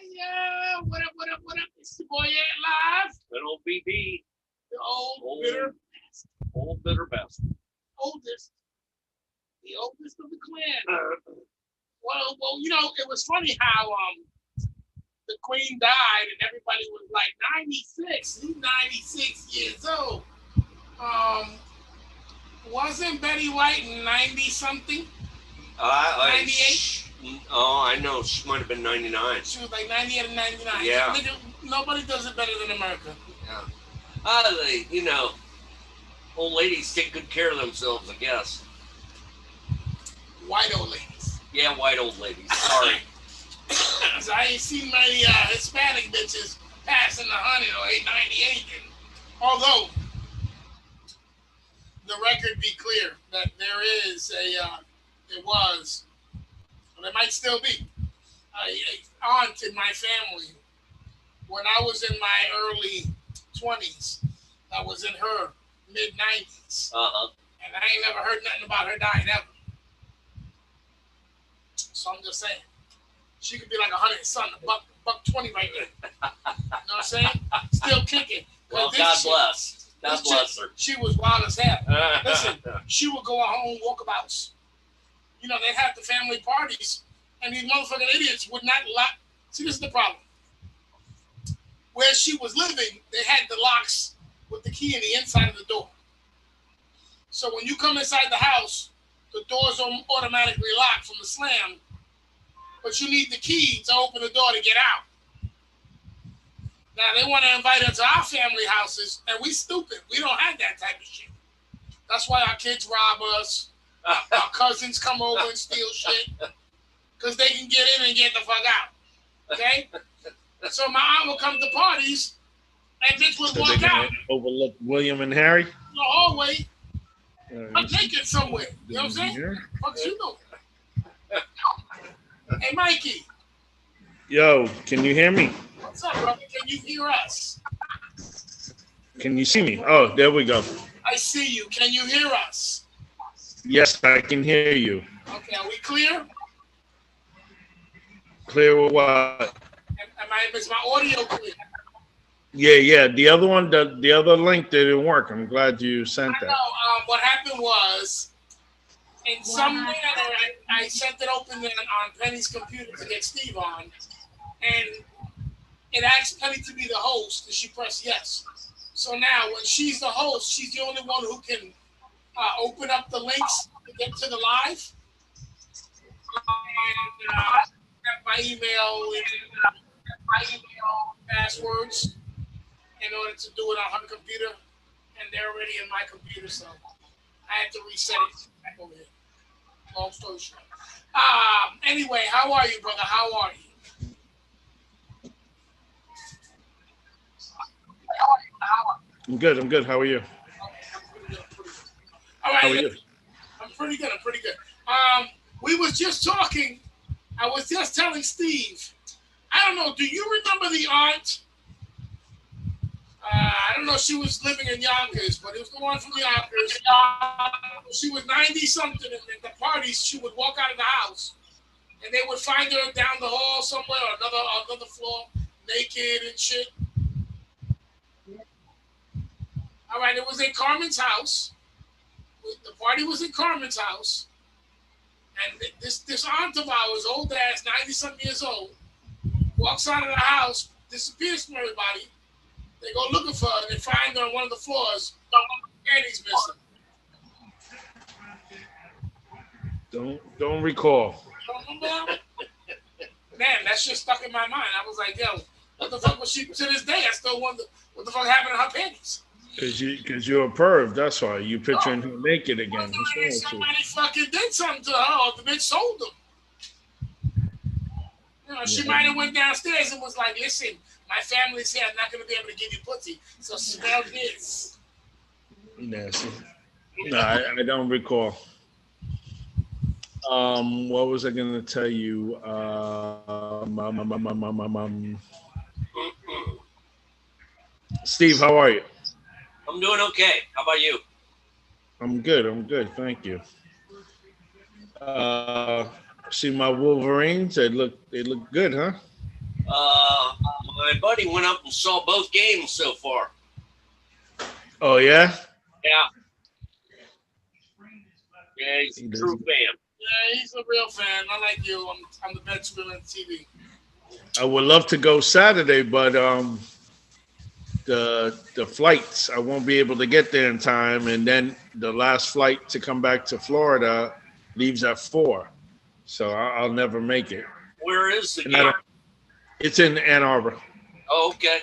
Yeah, what up, what up, what up? It's your boy Ant Live. Little BB. The old bitter best. oldest. The oldest of the clan. Well, you know, it was funny how the queen died and everybody was like 96. He's 96 years old. Wasn't Betty White 90 something? 98? Oh, I know. She might have been 99. She was like 98 and 99. Yeah. Nobody does it better than America. Yeah. You know, old ladies take good care of themselves, I guess. White old ladies. Yeah, white old ladies. Sorry. So I ain't seen many Hispanic bitches passing the 100 or 98. Although, the record be clear that there is there was, or there might still be, a aunt in my family when I was in my early 20s that was in her mid-90s. Uh-huh. And I ain't never heard nothing about her dying ever. So I'm just saying, she could be like 100 something, buck 20 right there. You know what I'm saying? Still kicking. Well, God bless. God bless her. She was wild as hell. Listen, she would go on her own walkabouts. You know, they'd have the family parties, and these motherfucking idiots would not lock. See, this is the problem. Where she was living, they had the locks with the key in the inside of the door. So when you come inside the house, the doors are automatically locked from the slam, but you need the key to open the door to get out. Now, they want to invite us to our family houses, and we stupid. We don't have that type of shit. That's why our kids rob us. Our cousins come over and steal shit because they can get in and get the fuck out. Okay? So my aunt would come to parties, and bitch would walk out. Overlook William and Harry? In the hallway. I'm naked somewhere. You know what I'm saying? Fuck you know. Hey, Mikey. Yo, can you hear me? What's up, brother? Can you hear us? Can you see me? Oh, there we go. I see you. Can you hear us? Yes, I can hear you. Okay, are we clear? Clear with what? Is my audio clear? Yeah. The other one, the other link didn't work. I'm glad you sent that. I know. What happened was, in some manner, I sent it open on Penny's computer to get Steve on, and it asked Penny to be the host, and she pressed yes. So now, when she's the host, she's the only one who can open up the links to get to the live. And my email passwords in order to do it on her computer, and they're already in my computer, so I had to reset it back over here. Long story short. Anyway, how are you, brother? How are you? I'm good. How are you? All right. How are you? I'm pretty good. We was just talking. I was just telling Steve. I don't know. Do you remember the aunt I don't know if she was living in Yonkers, but it was the one from Yonkers. She was 90 something, and at the parties she would walk out of the house, and they would find her down the hall somewhere, or another floor, naked and shit. All right, it was in Carmen's house. The party was in Carmen's house, and this aunt of ours, old ass, 90-something years old, walks out of the house, disappears from everybody. They go looking for her, and they find her on one of the floors, and he's missing. Don't recall. Man, that shit stuck in my mind. I was like, yo, what the fuck was she? To this day, I still wonder what the fuck happened to her panties. Because you're a perv, that's why. You picturing her naked again. Somebody fucking did something to her, or the bitch sold them. You know, she might have went downstairs and was like, listen, my family's here, I'm not going to be able to give you pussy, so smell this. Nasty. No, I don't recall. What was I going to tell you? Steve, how are you? I'm doing okay. How about you? I'm good. Thank you. See my Wolverines? They look good, huh? My buddy went up and saw both games so far. Oh yeah? Yeah. Yeah, he's a true fan. Yeah, he's a real fan. I like you. I'm the best film on TV. I would love to go Saturday, but the flights, I won't be able to get there in time, and then the last flight to come back to Florida leaves at 4, so I'll never make it. Where is the game? It's in Ann Arbor. Oh, okay.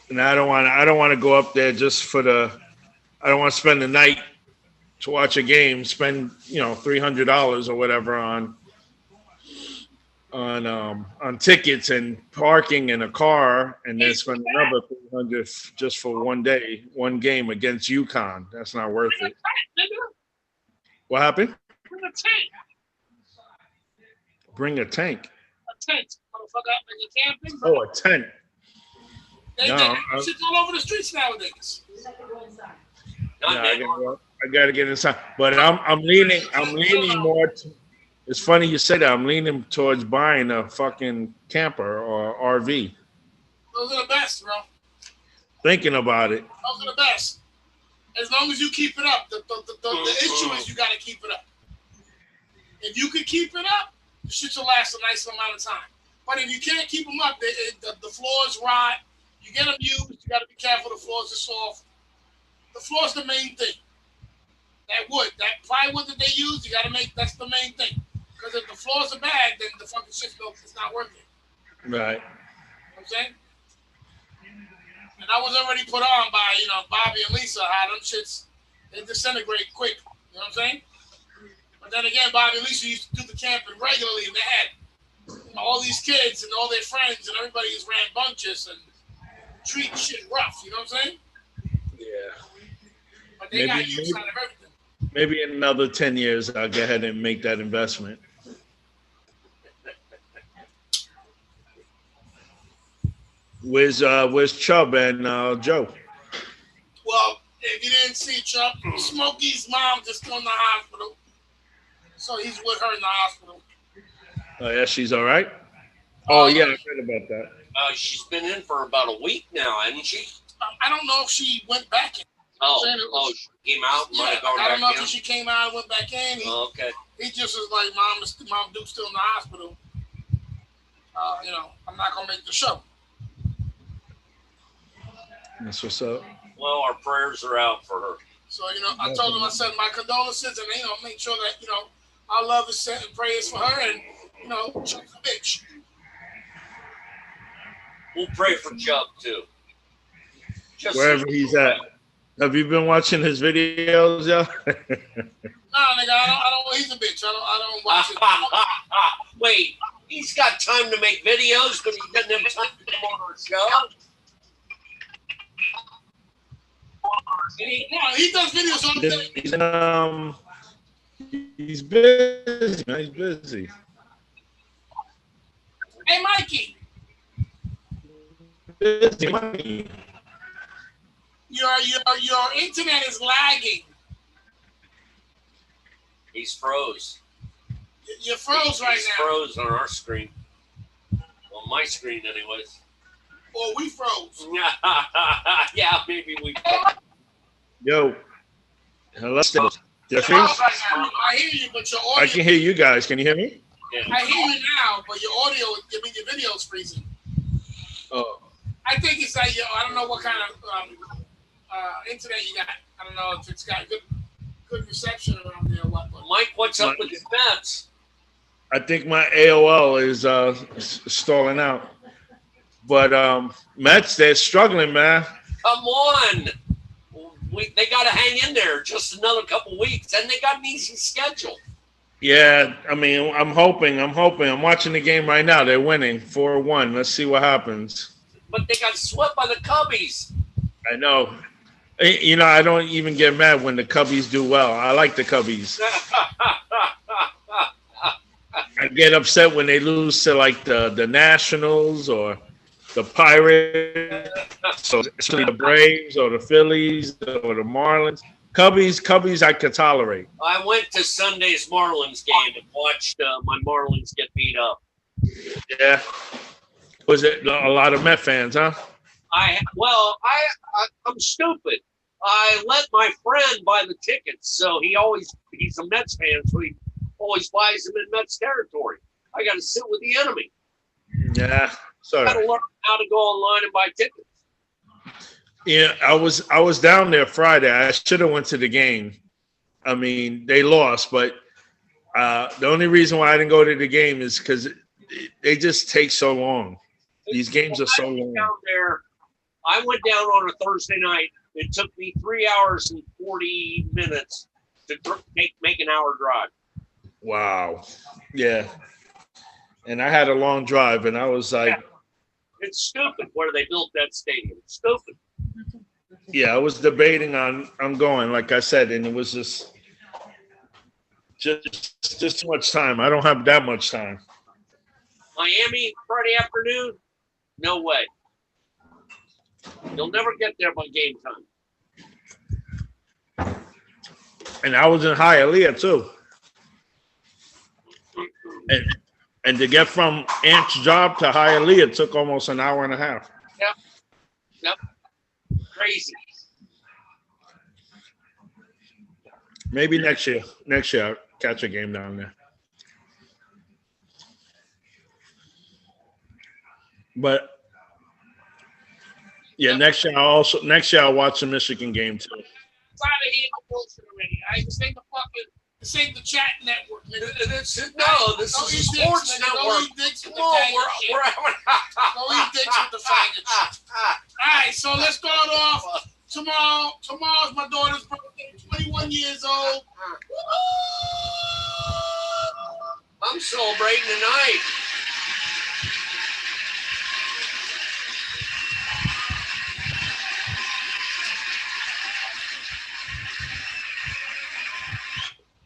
And I don't want to go up there just for I don't want to spend the night to watch a game, spend $300 or whatever on tickets and parking and a car, and then spend another $300 just for one game against UConn. That's not worth it. What happened? Bring a tank. Bring a tank. A tent, motherfucker. When you're camping. Oh, a tent. They shit all over the streets nowadays. I gotta get inside, but I'm leaning more. It's funny you say that. I'm leaning towards buying a fucking camper or RV. Those are the best, bro. Thinking about it. Those are the best. As long as you keep it up. The issue is you got to keep it up. If you can keep it up, the shit will last a nice amount of time. But if you can't keep them up, the floors rot. You get them used. You got to be careful. The floors are soft. The floor's the main thing. That wood, that plywood that they use, you got to make. That's the main thing. Because if the floors are bad, then the fucking shit's not working. Right. You know what I'm saying? And I was already put on by, Bobby and Lisa, how them shits, they disintegrate quick. You know what I'm saying? But then again, Bobby and Lisa used to do the camping regularly, and they had all these kids and all their friends, and everybody just ran bunches and treat shit rough. You know what I'm saying? Yeah. But they got use out of everything. Maybe in another 10 years, I'll go ahead and make that investment. Where's Chubb and Joe? Well, if you didn't see Chubb, Smokey's mom just went to the hospital, so he's with her in the hospital. Oh yeah, she's all right. Oh yeah, I heard about that. She's been in for about a week now, hasn't she? I don't know if she went back in. She came out. Yeah, I don't know if she came out and went back in. Okay. He just was like, Mom Duke's still in the hospital. I'm not gonna make the show. That's what's up. Well, our prayers are out for her. So I told him, I said my condolences, and make sure that our love is sent and prayers for her, and Chubb's a bitch. We'll pray for Chubb too. Just wherever he's at. Have you been watching his videos, yo? No, nigga, I don't. He's a bitch. I don't watch it. Wait, he's got time to make videos, but he doesn't have time to come on our show. He does videos all the day. He's busy, man. He's busy. Hey, Mikey. busy money. Your internet is lagging. He's froze. You're froze right He's now. froze on our screen. On my screen, anyways. Or we froze. Yeah, maybe we froze. Yo. Hello. Jeffrey? I hear you, but your audio. I can hear you guys. Can you hear me? Yeah. I hear you now, but your audio, your video's freezing. Oh. I think it's like I don't know what kind of internet you got. I don't know if it's got good reception around there or what. But Mike, what's up with the Mets? I think my AOL is stalling out. But Mets, they're struggling, man. Come on. They got to hang in there just another couple weeks, and they got an easy schedule. Yeah, I mean, I'm hoping. I'm watching the game right now. They're winning 4-1. Let's see what happens. But they got swept by the Cubbies. I know. You know, I don't even get mad when the Cubbies do well. I like the Cubbies. I get upset when they lose to like the Nationals or the Pirates, so especially the Braves or the Phillies or the Marlins. Cubbies, I could tolerate. I went to Sunday's Marlins game and watched my Marlins get beat up. Yeah. Was it a lot of Met fans, huh? I'm stupid. I let my friend buy the tickets, so he's a Mets fan, so he always buys them in Mets territory. I got to sit with the enemy. Yeah, sorry. I got to learn how to go online and buy tickets. Yeah, I was down there Friday. I should have went to the game. I mean, they lost, but the only reason why I didn't go to the game is because they just take so long. These games are so long. Down there, I went down on a Thursday night. It took me 3 hours and 40 minutes to make an hour drive. Wow. Yeah. And I had a long drive, and I was like, it's stupid where they built that stadium. It's stupid. Yeah, I was debating on going, like I said, and it was just too much time. I don't have that much time. Miami, Friday afternoon? No way. You'll never get there by game time. And I was in Hialeah too. And to get from Ant's job to Hialeah took almost an hour and a half. Yep. Crazy. Maybe next year I'll catch a game down there. But yeah, next year I'll watch the Michigan game too. Tired of hearing the bullshit already. This ain't the chat network. This is a sports network. Come on, we're having Go eat dicks with the faggots. All right, so let's start off. Tomorrow's my daughter's birthday. 21 years old. I'm celebrating tonight.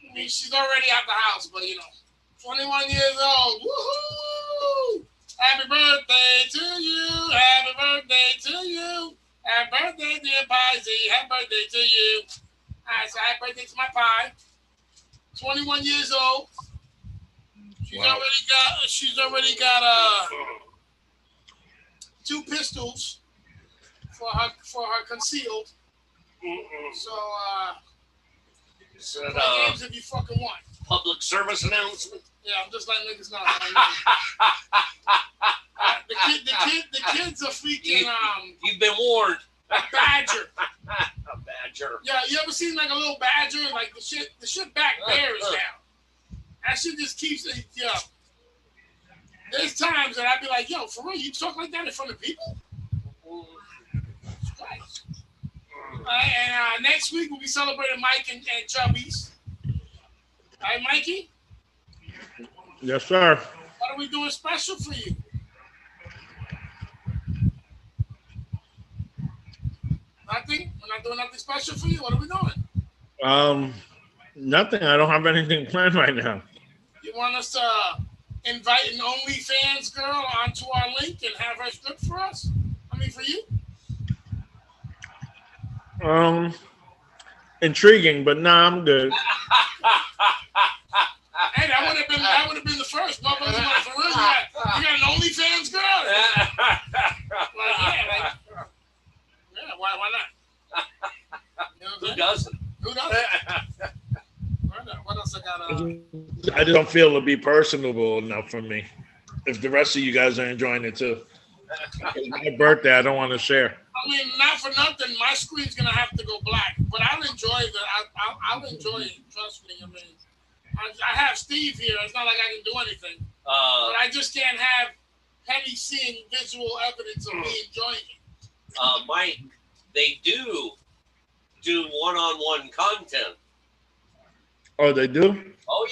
I mean, she's already out the house, but 21 years old. Woohoo! Happy birthday to you. Happy birthday to you. Happy birthday, dear Pie-Z. Happy birthday to you. All right, so happy birthday to my pie. 21 years old. She's already got 2 pistols for her concealed. So play games if you fucking want. Public service announcement. Yeah, I'm just letting niggas know. The kids are freaking. You've been warned. A badger. A badger. Yeah, you ever seen like a little badger? Like the shit back bears down. That shit just keeps it. Yo, there's times that I'd be like, yo, for real, you talk like that in front of people? Christ. And next week we'll be celebrating Mike and Chubby's. All right, Mikey? Yes, sir. What are we doing special for you? Nothing? We're not doing nothing special for you? What are we doing? Nothing. I don't have anything planned right now. You want us to invite an OnlyFans girl onto our link and have her strip for us? I mean, for you? Intriguing, but nah, I'm good. Hey, that would have been the first. Motherfuckers, like, for real, you got an OnlyFans girl? Why not? You know Who doesn't? Who doesn't? What else I got? I just don't feel it'll be personable enough for me. If the rest of you guys are enjoying it too. My birthday, I don't want to share. I mean, not for nothing. My screen's gonna have to go black, but I'll enjoy I'll enjoy it. Trust me. I mean, I have Steve here. It's not like I can do anything. But I just can't have Penny seeing visual evidence of me enjoying it. Mike, they do one-on-one content. Oh, they do? Oh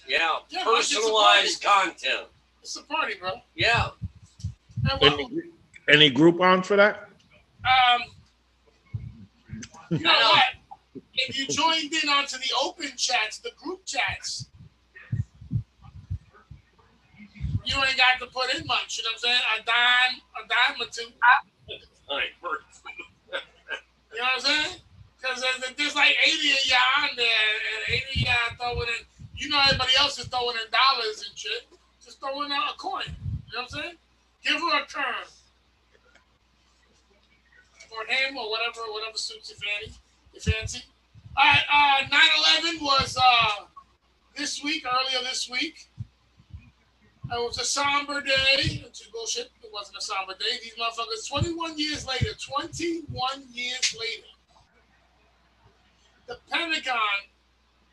yeah, personalized content. It's a party, bro. Yeah. Any Groupon for that? You know what? If you joined in onto the open chats, the group chats, you ain't got to put in much. You know what I'm saying? A dime or two. You know what I'm saying? Because there's like 80 of y'all on there, and 80 of y'all throwing in. You know, everybody else is throwing in dollars and shit. Just throwing out a coin. You know what I'm saying? Give her a turn. Or him, or whatever suits your fancy. All right, 9/11 was earlier this week. It was a somber day. Bullshit. It wasn't a somber day. These motherfuckers, 21 years later, the Pentagon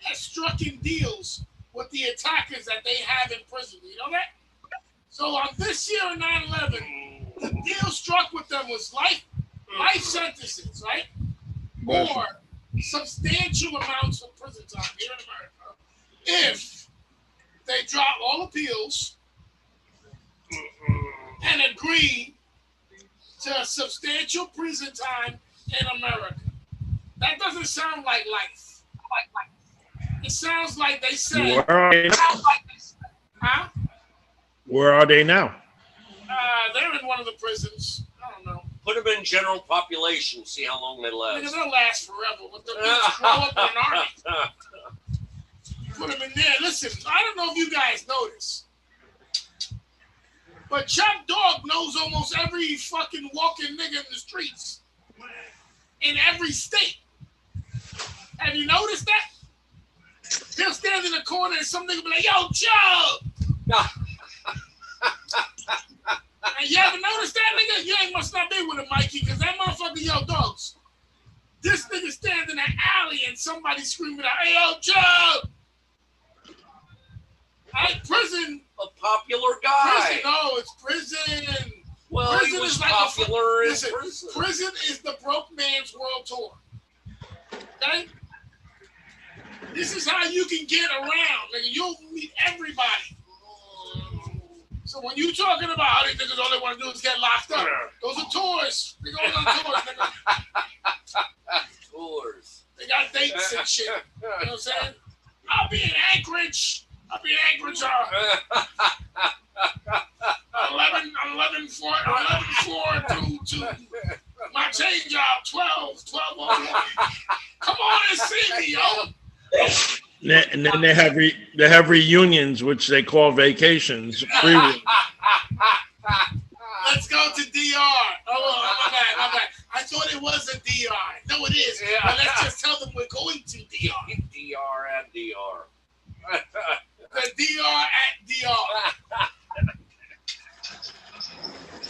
has struck in deals with the attackers that they have in prison. You know that? So on this year of 9/11, the deal struck with them was life sentences, right? Or substantial amounts of prison time here in America if they drop all appeals and agree to substantial prison time in America. That doesn't sound like life. It sounds like they said. Huh? Where are they now? They're in one of the prisons. I don't know. Put them in general population. See how long they last. They'll last forever. With the bitch grow up in an army. Put them in there. Listen, I don't know if you guys notice, but Chop Dog knows almost every fucking walking nigga in the streets in every state. Have you noticed that? They'll stand in the corner and some nigga be like, "Yo, Chub!" And you ever noticed that, nigga? You must not be with him, Mikey, because that motherfucker, yo, dogs. This nigga stands in an alley and somebody screaming out, "Hey, yo, Chub!" Prison. A popular guy. Prison, no, it's prison. Well, prison he was like popular in prison. Prison is the broke man's world tour. Okay? This is how you can get around. Nigga, you'll meet everybody. So when you talking about how these niggas all they want to do is get locked up, those are tours. They going on tours, nigga. Tours. They got dates and shit. You know what I'm saying? I'll be in Anchorage. 11/4 to my change job 12/01. Come on and see me, yo. And then they have reunions, which they call vacations. Let's go to DR. Oh, my bad. I thought it was a DR. No, it is. Yeah. But let's just tell them we're going to DR. DR at DR. The DR at DR.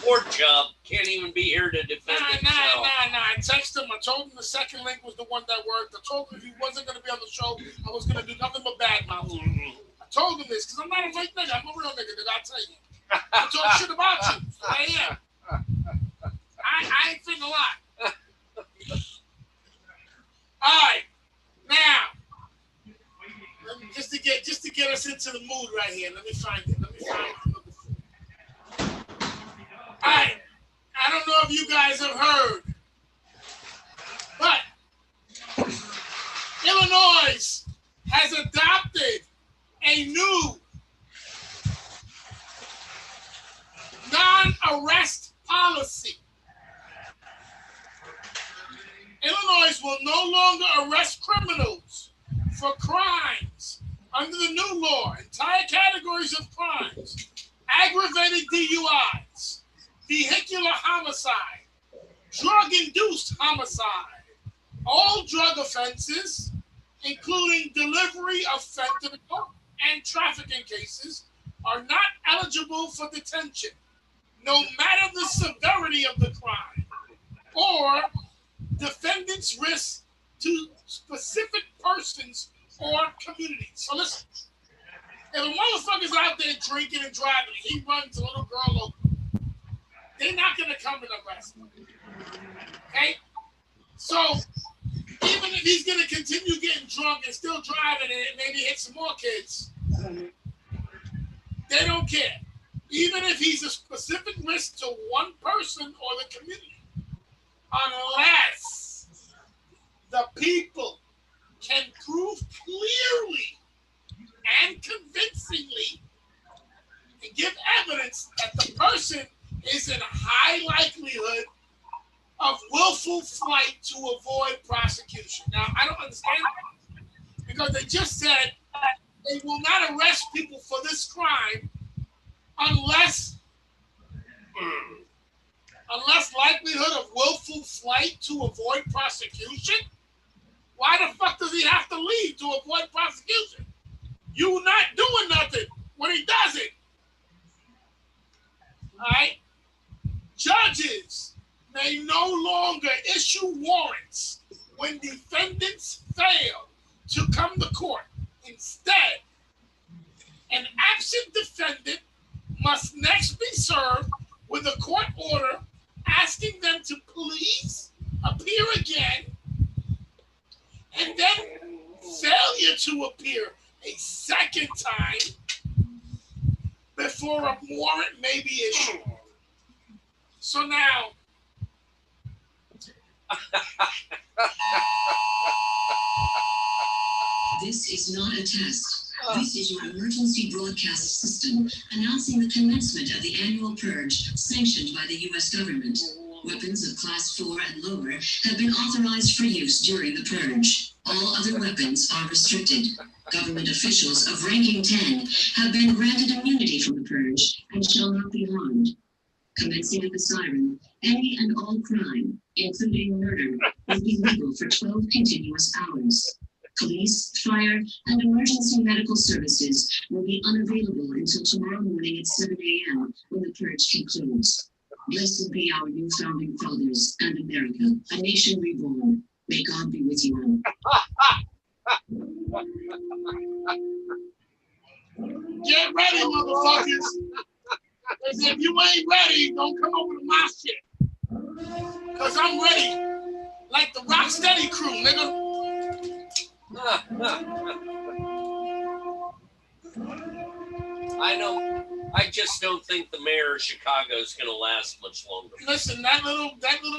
Poor Chubb can't even be here to defend himself. Nah. I texted him. I told him the second link was the one that worked. I told him if he wasn't going to be on the show, I was going to do nothing but badmouth him. I told him this because I'm not a fake nigga. I'm a real nigga, I'll tell you. I talk shit about you. So I am. I ain't finna lie. All right. Now, just to get us into the mood right here, let me find it. All right. I don't know if you guys have heard, but Illinois has adopted a new non-arrest policy. Illinois will no longer arrest criminals for crimes under the new law, entire categories of crimes, aggravated DUIs, vehicular homicide, drug-induced homicide, all drug offenses, including delivery of fentanyl and trafficking cases, are not eligible for detention, no matter the severity of the crime or defendant's risk to specific persons or communities. So listen, if a motherfucker's out there drinking and driving, he runs a little girl over, they're not going to come and arrest him. Okay? So even if he's going to continue getting drunk and still driving and maybe hit some more kids, they don't care. Even if he's a specific risk to one person or the community, unless the people can prove clearly and convincingly and give evidence that the person is in high likelihood of willful flight to avoid prosecution. Now, I don't understand that because they just said they will not arrest people for this crime unless likelihood of willful flight to avoid prosecution. Why the fuck does he have to leave to avoid prosecution? You not doing nothing when he does it. All right? Judges may no longer issue warrants when defendants fail to come to court. Instead, an absent defendant must next be served with a court order asking them to please appear again, and then failure to appear a second time before a warrant may be issued. So now, this is not a test. This is your emergency broadcast system announcing the commencement of the annual purge sanctioned by the U.S. government. Weapons of Class 4 and lower have been authorized for use during the purge. All other weapons are restricted. Government officials of ranking 10 have been granted immunity from the purge and shall not be harmed. Commencing at the siren, any and all crime, including murder, will be legal for 12 continuous hours. Police, fire, and emergency medical services will be unavailable until tomorrow morning at 7 a.m. when the purge concludes. Blessed be our new founding fathers and America, a nation reborn. May God be with you all. Get ready, motherfuckers. Because if you ain't ready, don't come over to my shit. Because I'm ready. Like the Rocksteady crew, nigga. I know. I just don't think the mayor of Chicago is going to last much longer. Listen, that little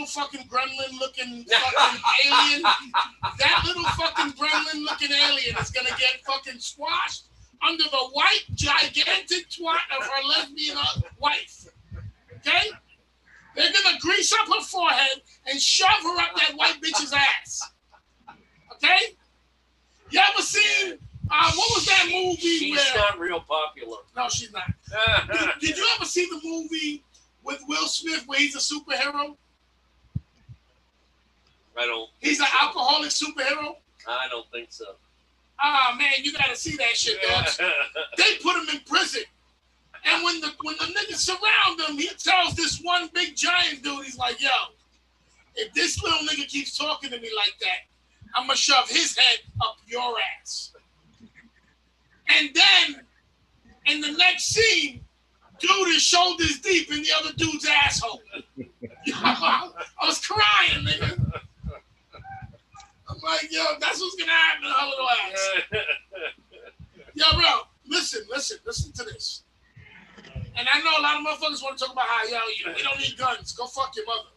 fucking gremlin looking fucking alien, that little fucking gremlin looking alien is going to get fucking squashed under the white gigantic twat of her lesbian wife. Okay? They're going to grease up her forehead and shove her up that white bitch's ass. Okay? You ever seen, what was that movie? She's not real popular. No, she's not. Did you ever see the movie with Will Smith where he's a superhero? I don't. He's an alcoholic superhero? I don't think so. Ah, man, you got to see that shit, dogs. They put him in prison. And when the niggas surround him, he tells this one big giant dude, he's like, yo, if this little nigga keeps talking to me like that, I'm going to shove his head up your ass. And then, in the next scene, dude is shoulders deep in the other dude's asshole. I was crying, nigga. I'm like, yo, that's what's going to happen to her little ass. Yo, bro, listen to this. And I know a lot of motherfuckers want to talk about how, we don't need guns. Go fuck your mother.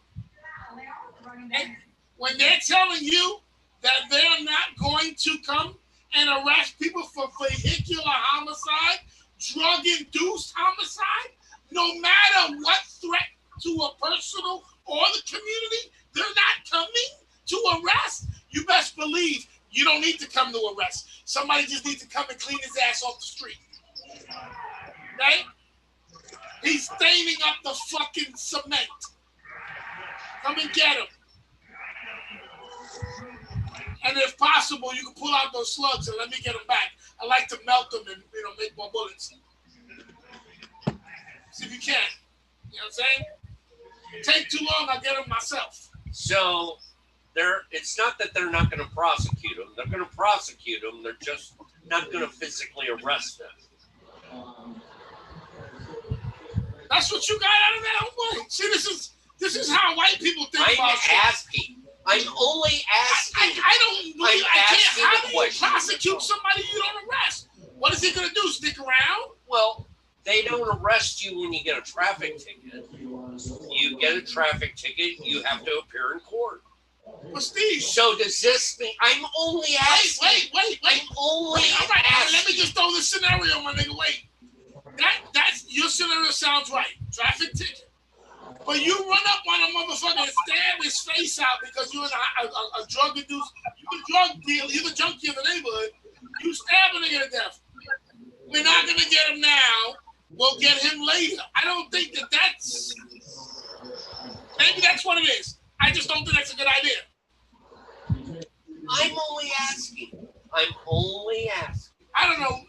And when they're telling you that they're not going to come and arrest people for vehicular homicide, drug-induced homicide, no matter what threat to a personal or the community, they're not coming to arrest. You best believe you don't need to come to arrest. Somebody just needs to come and clean his ass off the street. Right? He's staining up the fucking cement. Come and get him. And if possible, you can pull out those slugs and let me get them back. I like to melt them and make more bullets. See if you can. You know what I'm saying? Take too long, I'll get them myself. So it's not that they're not going to prosecute them. They're going to prosecute them. They're just not going to physically arrest them. That's what you got out of that, homeboy. See, this is how white people think about shit. I'm asking. I'm only asking. I don't believe I can't. How do you prosecute somebody you don't arrest? What is he going to do? Stick around? Well, they don't arrest you when you get a traffic ticket. You get a traffic ticket, you have to appear in court. Well, Steve. So does this mean I'm only asking? Wait. I'm only all right, asking. let me just throw this scenario, my nigga. Wait. That's your scenario sounds right. Traffic ticket. But you run up on a motherfucker and stab his face out because you're in a drug-induced, you're a drug dealer, you're the junkie of the neighborhood. You stab a nigga to death. We're not going to get him now. We'll get him later. I don't think that's... Maybe that's what it is. I just don't think that's a good idea. I'm only asking. I don't know.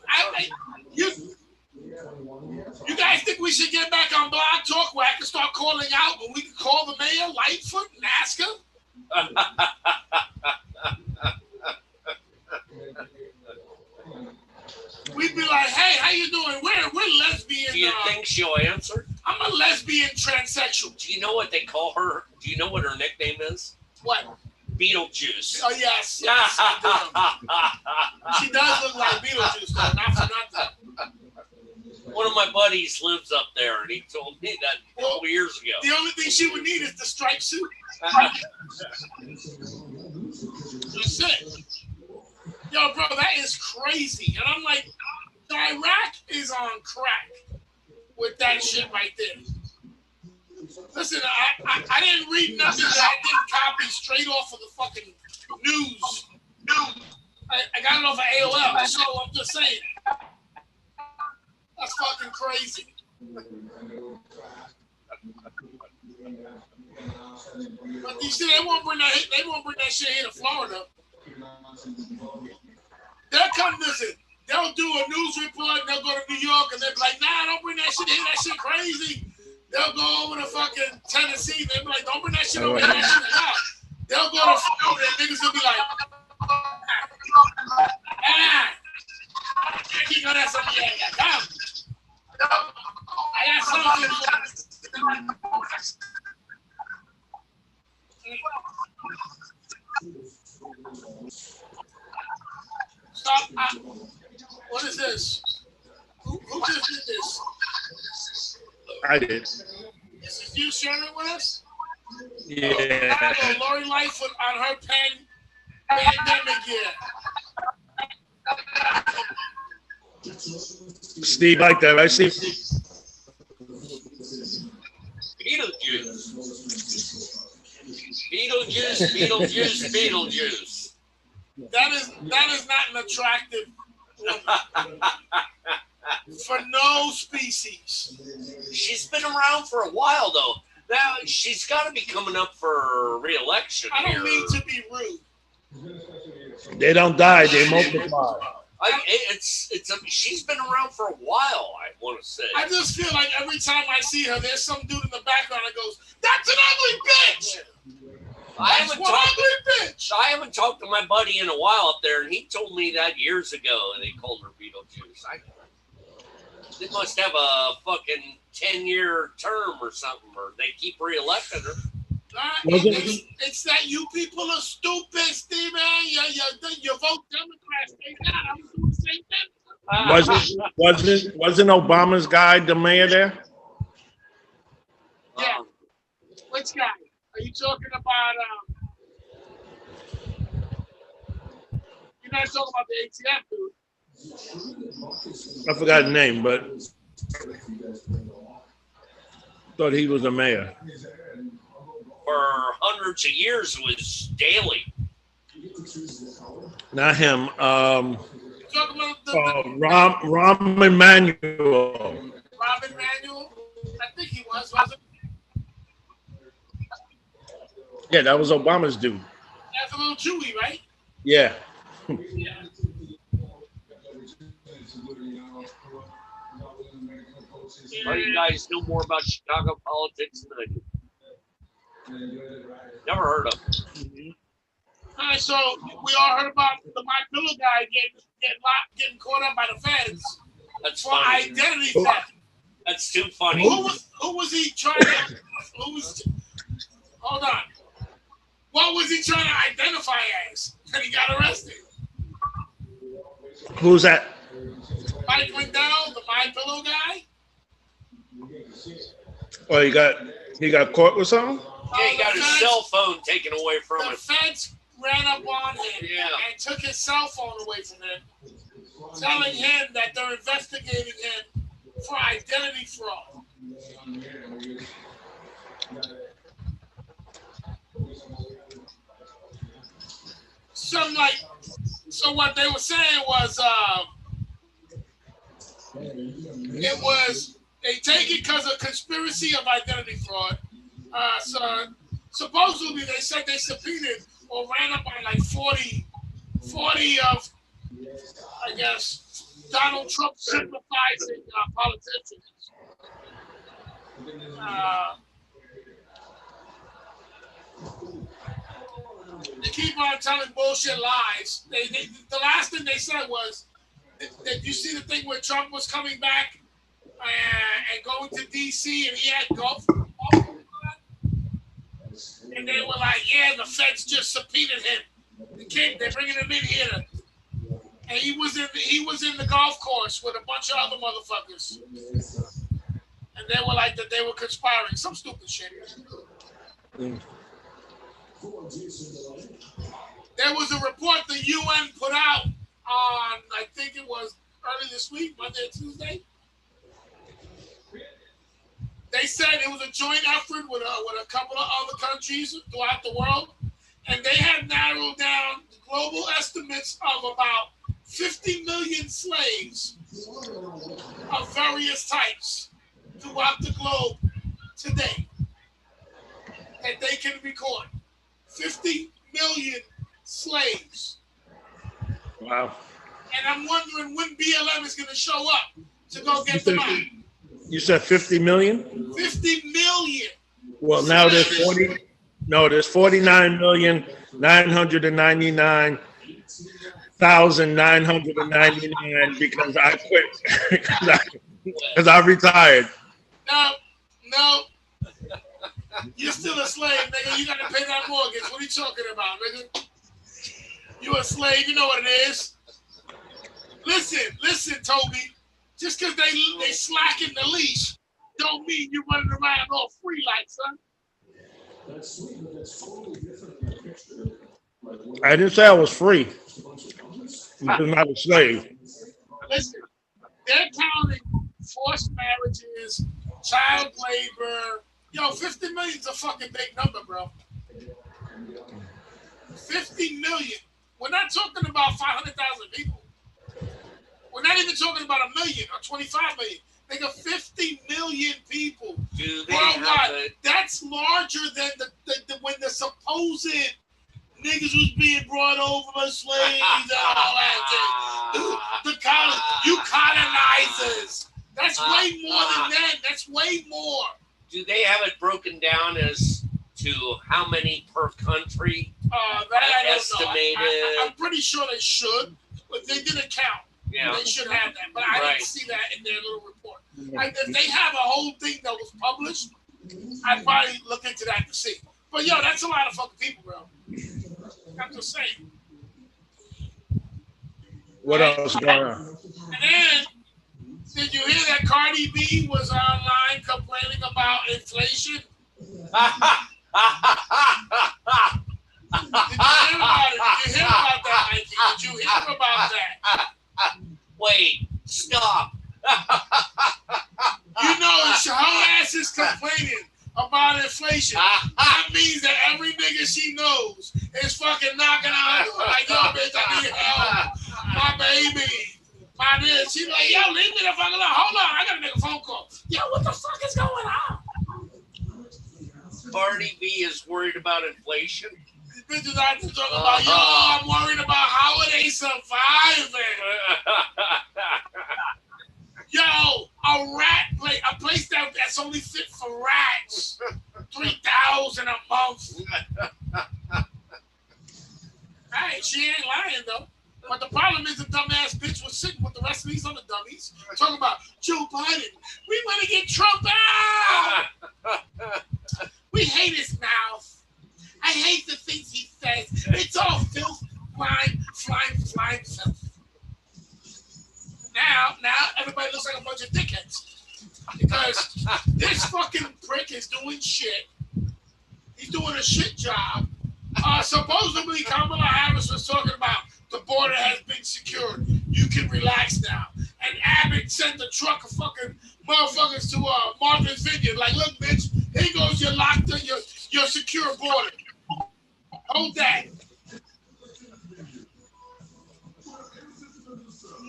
You guys think we should get back on Blog Talk where I can start calling out, but we can call the mayor, Lightfoot, and ask him? We'd be like, hey, how you doing? We're lesbian. Do you think she'll answer? I'm a lesbian transsexual. Do you know what they call her? Do you know what her nickname is? What? Beetlejuice. Oh, yes. She does look like Beetlejuice, though. Not for nothing. One of my buddies lives up there, and he told me that a couple years ago. The only thing she would need is the striped suit. That's it. Yo, bro, that is crazy. And I'm like, Iraq is on crack with that shit right there. Listen, I didn't read nothing that I didn't copy straight off of the fucking news. I got it off of AOL, so I'm just saying. That's fucking crazy. But you see, they won't bring that shit here to Florida. They'll come listen. They'll do a news report. They'll go to New York and they'll be like, nah, don't bring that shit here. That shit crazy. They'll go over to fucking Tennessee. They'll be like, don't bring that shit over here. That shit is wild. They'll go to Florida and niggas will be like, I keep on that something. Yeah, come. I got something. Stop. What is this? Who just did this? I did. This is you sharing it with us? Yeah. Lori Lightfoot on her pandemic year. Steve like that, right, Steve? Beetlejuice. That is not an attractive woman. For no species. She's been around for a while, though. Now she's got to be coming up for re-election. I don't mean to be rude. They don't die; they multiply. She's been around for a while. I want to say. I just feel like every time I see her, there's some dude in the background that goes, "That's an ugly bitch." I haven't talked to my buddy in a while up there, and he told me that years ago, and they called her Beetlejuice. They must have a fucking 10-year term or something, or they keep re-electing her. It's that you people are stupid, Steven. You vote Democrats. I'm doing the same thing. Wasn't Obama's guy the mayor there? Yeah. Which guy? Are you talking about? You're not talking about the ATF dude. I forgot his name, but Thought he was a mayor. For hundreds of years, it was daily. Not him. Talking about Rahm Emanuel. Rob Emanuel? I think he wasn't it? Yeah, that was Obama's dude. That's a little Chewy, right? Yeah. Yeah. Well, you guys know more about Chicago politics than I do. Never heard of him. All right, so we all heard about the My Pillow guy getting caught up by the feds That's for funny. identity theft. That's too funny. Who was he trying to? Hold on. What was he trying to identify as? And he got arrested. Who's that? Mike Lindell, the My Pillow guy. Oh, he got caught with something? Yeah, he got his cell phone taken away from him. The feds ran up on him and took his cell phone away from him, telling him that they're investigating him for identity fraud. So what they were saying was, they take it because of conspiracy of identity fraud. So supposedly they said they subpoenaed or ran up on like 40 of, I guess, Donald Trump sympathizing politicians. They keep on telling bullshit lies. The last thing they said was, did you see the thing where Trump was coming back and going to D.C. and he had golf? And they were like, yeah, the feds just subpoenaed him. They're bringing him in here. And he was in the golf course with a bunch of other motherfuckers. And they were like that they were conspiring. Some stupid shit. There was a report the UN put out on, I think it was early this week, Monday or Tuesday. They said it was a joint effort with a couple of other countries throughout the world, and they had narrowed down the global estimates of about 50 million slaves of various types throughout the globe today that they can record. 50 million slaves. Wow. And I'm wondering when BLM is going to show up to go get them out. You said 50 million? 50 million. Well, now there's 40. No, there's 49,999,999 because I quit because I retired. No. You're still a slave, nigga. You got to pay that mortgage. What are you talking about, nigga? You a slave. You know what it is. Listen, Toby. Just because they slacken the leash don't mean you're running around all free like, son. I didn't say I was free. I'm not a slave. Listen, they're counting forced marriages, child labor. Yo, 50 million is a fucking big number, bro. 50 million. We're not talking about 500,000 people. We're not even talking about 1 million or 25 million. They got 50 million people worldwide. That's larger than the when the supposed niggas was being brought over by slaves and all that. You colonizers. That's way more than that. That's way more. Do they have it broken down as to how many per country? That I don't estimated. know. I'm pretty sure they should, but they didn't count. Yeah. They should have that, but I didn't see that in their little report. If they have a whole thing that was published, I'd probably look into that to see. But yo, that's a lot of fucking people, bro. I'm just saying. What else going on? And then, did you hear that Cardi B was online complaining about inflation? Did you hear about that, Mikey? Did you hear about that? Wait, stop. You know, her ass is complaining inflation. That means that every nigga she knows is fucking knocking on her door like, yo, bitch, I need help. My baby. My bitch. She like, yo, leave me the fuck alone. Hold on, I gotta make a phone call. Yo, what the fuck is going on? Cardi B is worried about inflation. These bitches out there talking about, yo, I'm worried about how are they surviving. Yo, a place that's only fit for rats. $3,000 a month. Hey, she ain't lying though. But the problem is the dumbass bitch was sitting with the rest of these other dummies talking about Joe Biden. We want to get Trump out. We hate his mouth. I hate the things he says. It's all filth, flying filth. Now everybody looks like a bunch of dickheads because this fucking prick is doing shit. He's doing a shit job. Supposedly Kamala Harris was talking about the border has been secured. You can relax now. And Abbott sent a truck of fucking motherfuckers to Martha's Vineyard. Like, look, bitch, here goes your locked up, your secure border. Hold that.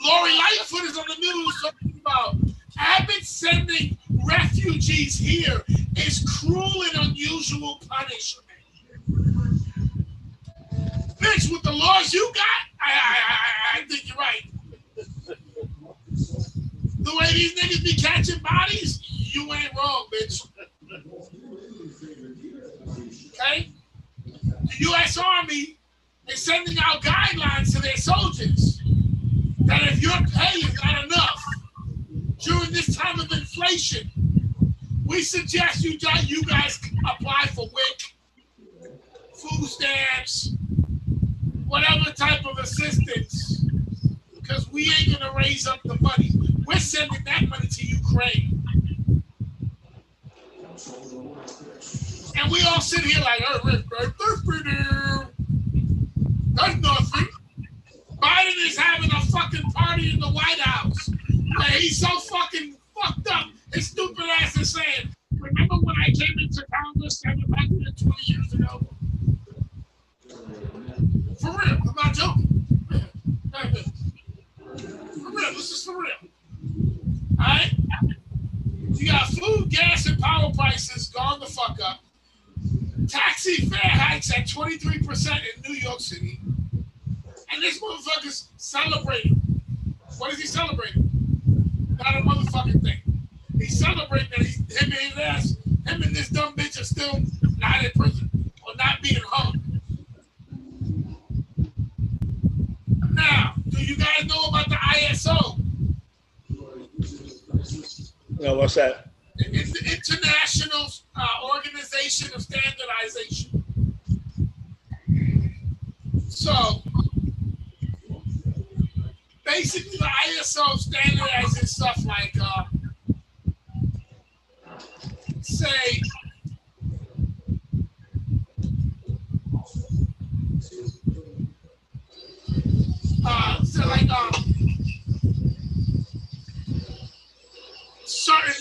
Lori Lightfoot is on the news talking about Abbott sending refugees here is cruel and unusual punishment. Bitch, with the laws you got, I think you're right. The way these niggas be catching bodies, you ain't wrong, bitch. Okay? The U.S. Army is sending out guidelines to their soldiers that if your pay is not enough during this time of inflation, we suggest you guys apply for WIC, food stamps, whatever type of assistance, because we ain't gonna raise up the money. We're sending that money to Ukraine. And we all sit here like, that's nothing. Biden is having a fucking party in the White House. And he's so fucking fucked up. His stupid ass is saying, remember when I came into Congress 720 years ago? For real, I'm not joking. For real, this is for real. Alright? You got food, gas, and power prices gone the fuck up. Taxi fare hikes at 23% in New York City. And this motherfucker's celebrating. What is he celebrating? Not a motherfucking thing. He's celebrating that him and this dumb bitch are still not in prison or not being hung. Now, do you guys know about the ISO? No, what's that? It's the International Organization of Standardization. So, basically, the ISO standardizes stuff like, say,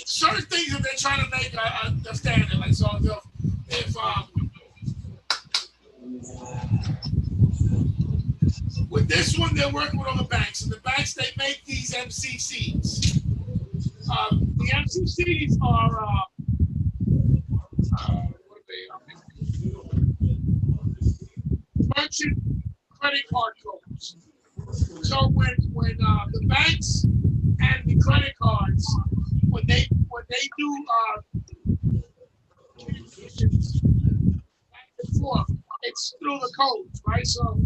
certain things that they're trying to make a standard. Like, so if with this one, they're working with all the banks, and the banks, they make these MCCs. The MCCs are what are they? Merchant credit card codes. So when the banks and the credit cards, when they do communications back and forth, it's through the codes, right? So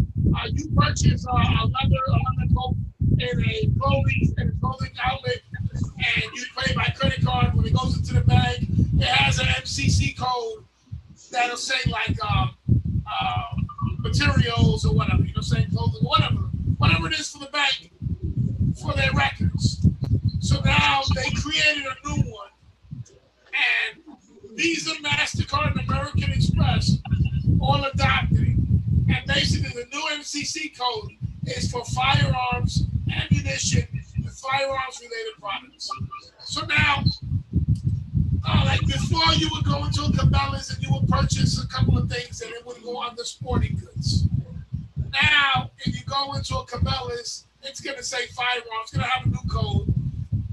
you purchase a leather coat in a clothing outlet, and you pay by credit card. When it goes into the bag, it has an MCC code that'll say like materials or whatever, you know what I'm saying, clothing, whatever it is for the bank, for their records. So now they created a new one, and Visa, MasterCard, and American Express all adopted it. And basically the new MCC code is for firearms, ammunition, and firearms related products. So now Like before, you would go into a Cabela's and you would purchase a couple of things and it would go under sporting goods. Now, if you go into a Cabela's, it's going to say firearms. It's going to have a new code.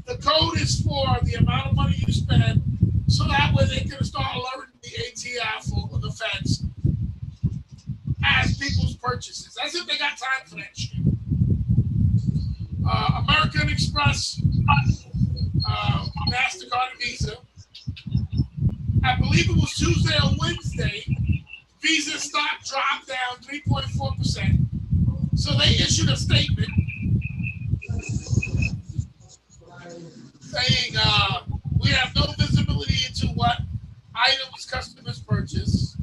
The code is for the amount of money you spend, so that way they can start alerting the ATF or the feds as people's purchases. As if they got time for that shit. American Express, MasterCard, and Visa. I believe it was Tuesday or Wednesday. Visa stock dropped down 3.4%. So they issued a statement saying we have no visibility into what items customers purchase.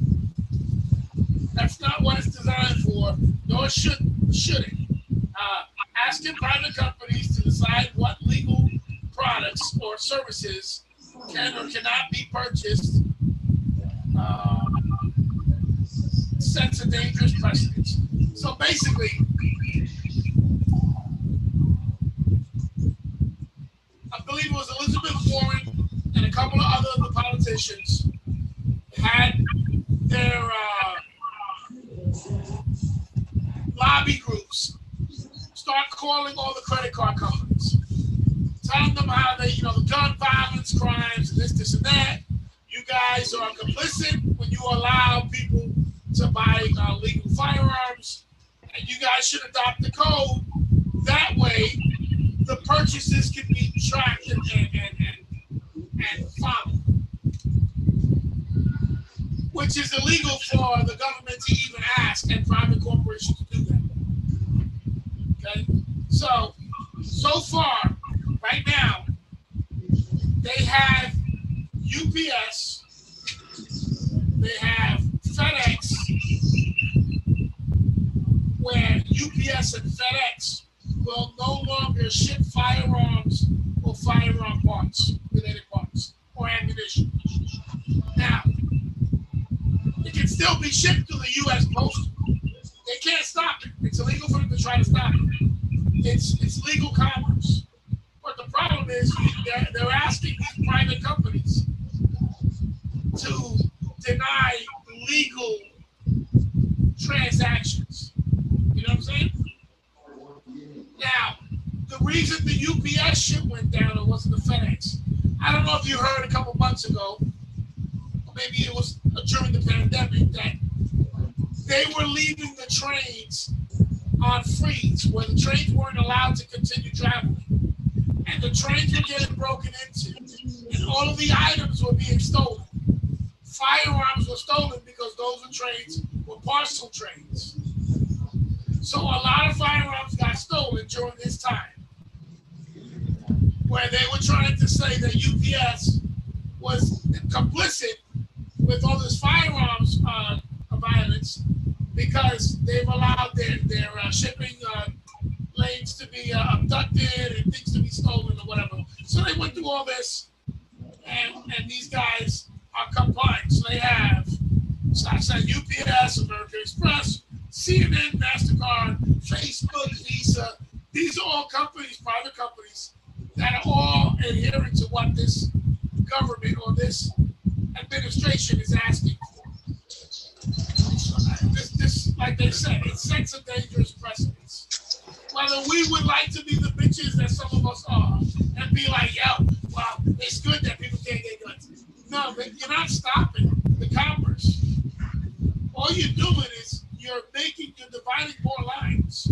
That's not what it's designed for, nor should it. Asking private companies to decide what legal products or services can or cannot be purchased sets a dangerous precedent. So basically, I believe it was Elizabeth Warren and a couple of other politicians had their lobby groups start calling all the credit card companies, telling them how they, the gun violence crimes and this and that. You guys are complicit when you allow people to buy legal firearms, and you guys should adopt the code. That way, the purchases can be tracked and followed, which is illegal for the government to even ask and private corporations to do that. Okay, so far, right now, they have UPS, they have FedEx, where UPS and FedEx will no longer ship firearms or firearm parts, related parts, or ammunition. Now, it can still be shipped to the U.S. Postal. They can't stop it. It's illegal for them to try to stop it. It's legal commerce. But the problem is they're asking these private companies to deny legal transactions. You know what I'm saying? Now, the reason the UPS ship went down, or wasn't the FedEx, I don't know if you heard a couple months ago, or maybe it was during the pandemic, that they were leaving the trains on freeze, where the trains weren't allowed to continue traveling. And the trains were getting broken into, and all of the items were being stolen. Firearms were stolen because those trains were parcel trains. So a lot of firearms got stolen during this time, where they were trying to say that UPS was complicit with all this firearms violence because they've allowed their shipping lanes to be abducted and things to be stolen or whatever. So they went through all this, and these guys are compliant. So they have, so I said UPS, American Express, CNN, MasterCard, Facebook, Visa. These are all companies, private companies, that are all adhering to what this government or this administration is asking for. This, like they said, it sets a dangerous precedence. Whether we would like to be the bitches that some of us are and be like, yo, well, it's good that people can't get guns. No, you're not stopping the commerce. All you're doing is you're dividing more lines.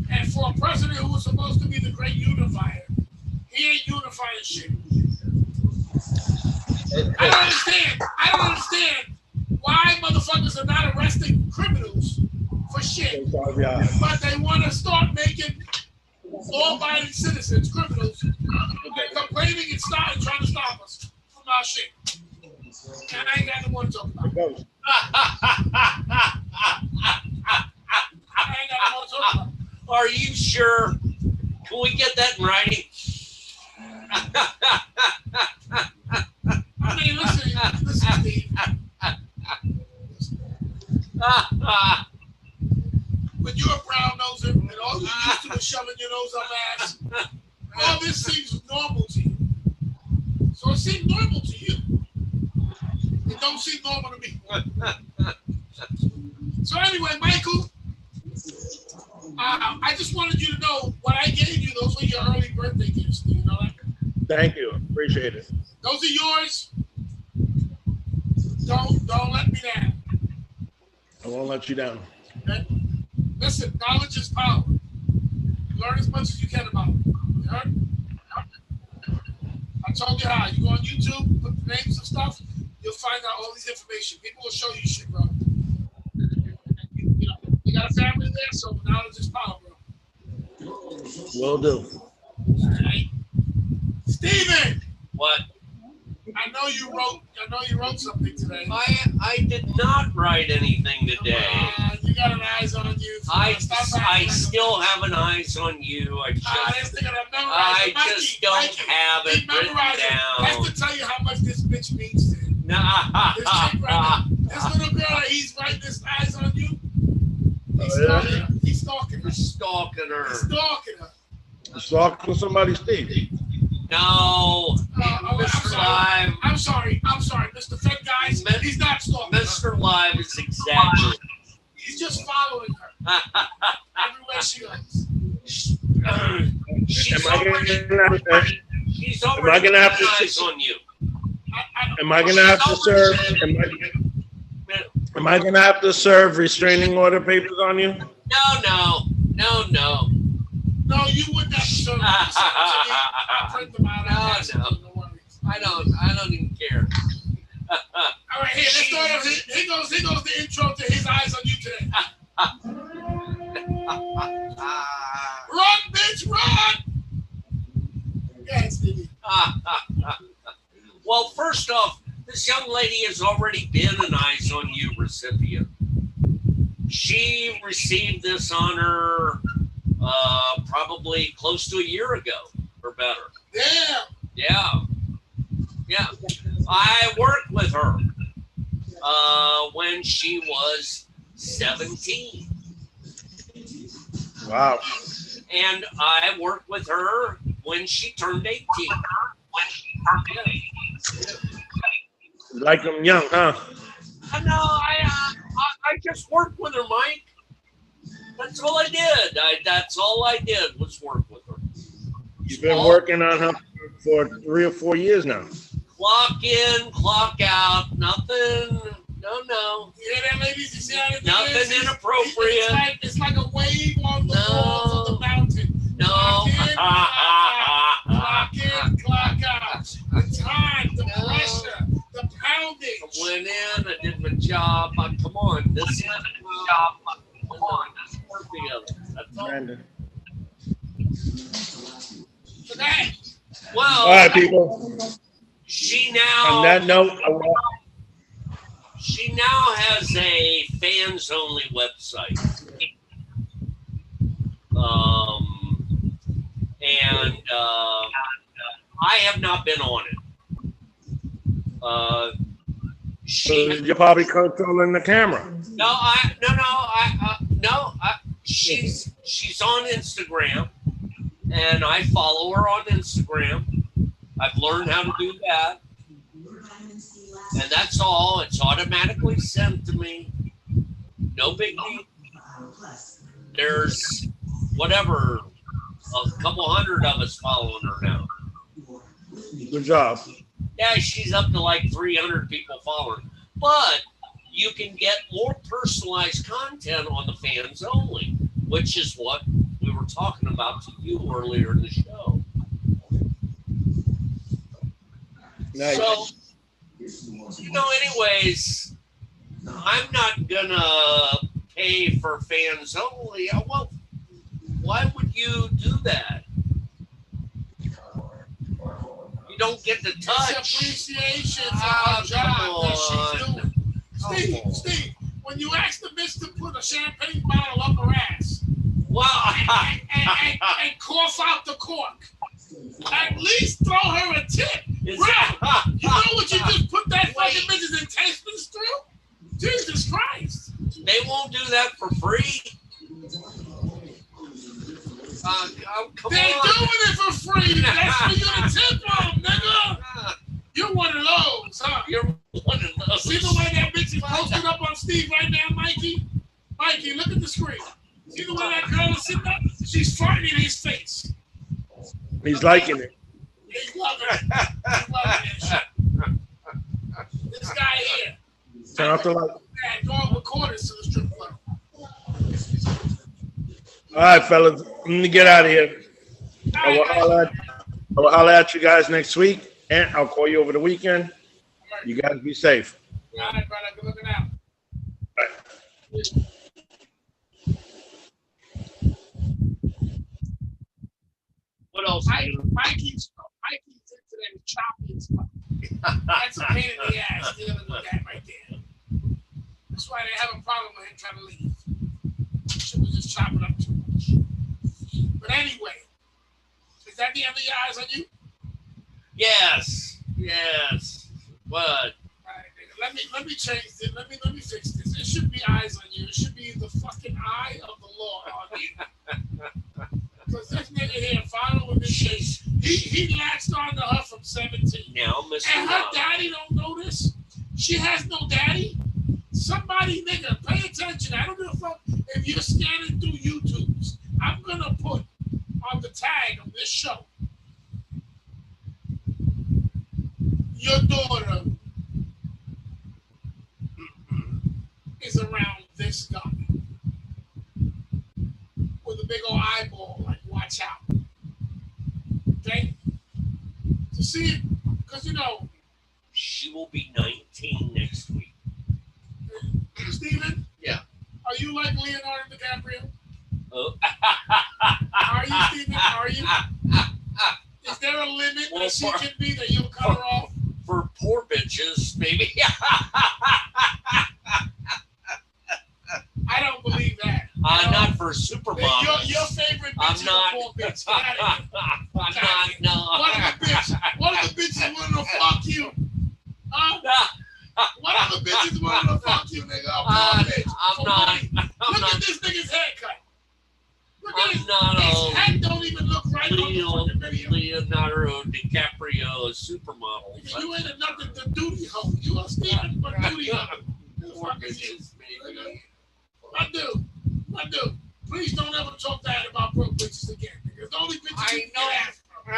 And for a president who was supposed to be the great unifier, he ain't unifying shit. I don't understand why motherfuckers are not arresting criminals for shit. But they want to start making law-abiding citizens criminals and complaining and trying to stop us from our shit. And I ain't got no more to talk about. I ain't got no more to talk about. Are you sure? Can we get that in writing? I mean, listen, Steve. When you're a brown noser and all you used to was shoving your nose up ass, all this seems normal to you. So it seem normal to you. It don't seem normal to me. So anyway, Michael, I just wanted you to know what I gave you. Those were your early birthday gifts. Do you know that? Thank you. Appreciate it. Those are yours. Don't let me down. I won't let you down. Okay? Listen, knowledge is power. Learn as much as you can about it. You heard? I told you how. You go on YouTube, put the names of stuff, you'll find out all this information. People will show you shit, bro. You got a family there, so knowledge is power, bro. Will do. All right. Steven! What? I know you wrote something today. I did not write anything today. You got an eyes on you. I still have an eyes on you. I just don't have it written down. I have to tell you how much this bitch means to him. Nah. This chick right now, this little girl that he's writing this eyes on you. He's stalking her. You're stalking somebody, Steve. No. Mr. Live. I'm sorry. Mr. Fed guys, he's not stalking Mr. Live is exaggerating. He's just following her. Everywhere she goes. She's already got eyes on you. Am I gonna have to serve? Am I gonna have to serve restraining order papers on you? No. No, you wouldn't have to serve them. I'll print them out. No. I don't even care. All right, here, let's start off. Here goes the intro to his eyes on you today. Run, bitch, run! Yeah, Stevie. Well, first off, this young lady has already been an eyes on you recipient. She received this honor probably close to a year ago or better. Yeah. I worked with her when she was 17. Wow. And I worked with her when she turned 18. You like them young, huh? No, I just worked with her, Mike. That's all I did. That's all I did was work with her. You've been working on her for 3 or 4 years now. Clock in, clock out, nothing. No. You hear that, ladies? You see how it Nothing is? inappropriate. It's like a wave on the walls of the mountain. No. Clock in, clock out. The time, the pressure, the pounding. I went in, I did my job. Come on, this is my job. Come on, let's work together. That's all. Brandon. Today. Well, All right, people. she now. On that note, She now has a fans-only website. I have not been on it. you're probably controlling the camera. She's on Instagram, and I follow her on Instagram. I've learned how to do that. And that's all. It's automatically sent to me. No big deal. There's whatever, a couple hundred of us following her now. Good job. Yeah, she's up to like 300 people following. But you can get more personalized content on the fans only, which is what we were talking about to you earlier in the show. Nice. So, anyways, I'm not gonna pay for fans only. Well, why would you do that? You don't get to touch. It's appreciation for her job that she's doing. Steve, when you ask the bitch to put a champagne bottle up her ass, and cough out the cork, at least throw her a tip. Right. You know what you just put that fucking bitch's intestines through? Jesus Christ. They won't do that for free. Come They're on. doing it for free. That's for you to tip them, nigga. You're one of those, huh? You're one of those. See the way that bitch is posted up on Steve right now, Mikey? Mikey, look at the screen. See the way that girl is sitting up? She's farting in his face. He's liking it. He's loving it. He's loving it. This guy here. Turn off the light. Dog recorders to the strip club. All right, fellas. I'm going to get out of here. I will holler at you guys next week. And I'll call you over the weekend. You guys be safe. All right, brother. Good looking out. Bye. What else? Mikey's into that choppy and stuff. That's a pain in the ass dealing with that right there. That's why they have a problem with him trying to leave. Shit was just chopping up too much. But anyway, is that the end of your eyes on you? Yes. What? All right, nigga, let me change this. Let me fix this. It should be eyes on you. It should be the fucking eye of the law on you. Because this nigga here following this shit, he latched on to her from 17. Now, Mr. And her daddy don't know this. She has no daddy. Somebody, nigga, pay attention. I don't give a fuck if you're scanning through YouTubes. I'm gonna put on the tag of this show. Your daughter is around this guy with a big old eyeball. Like, watch out. Okay? To see it, because you know. She will be 19 next week. Steven? Yeah. Are you like Leonardo DiCaprio? Oh. Are you, Steven? Are you? Is there a limit that she can be that you'll cut her off? For poor bitches, maybe. I don't believe that. Not for supermodels. Your favorite bitch is a poor bitch. Get out of here. I'm not, no. One of the bitches wanting to fuck you. What other bitches wanting to fuck you, nigga? Bitch. I'm not. Look at this nigga's haircut. Look at his head don't even look right on the fucking video. Leonardo DiCaprio is supermodel. You ain't another the duty hoe. You are Steven but duty hoe. Poor bitches, maybe. My dude. Please don't ever talk bad about broke bitches again. Because the only bitches you can ask for. I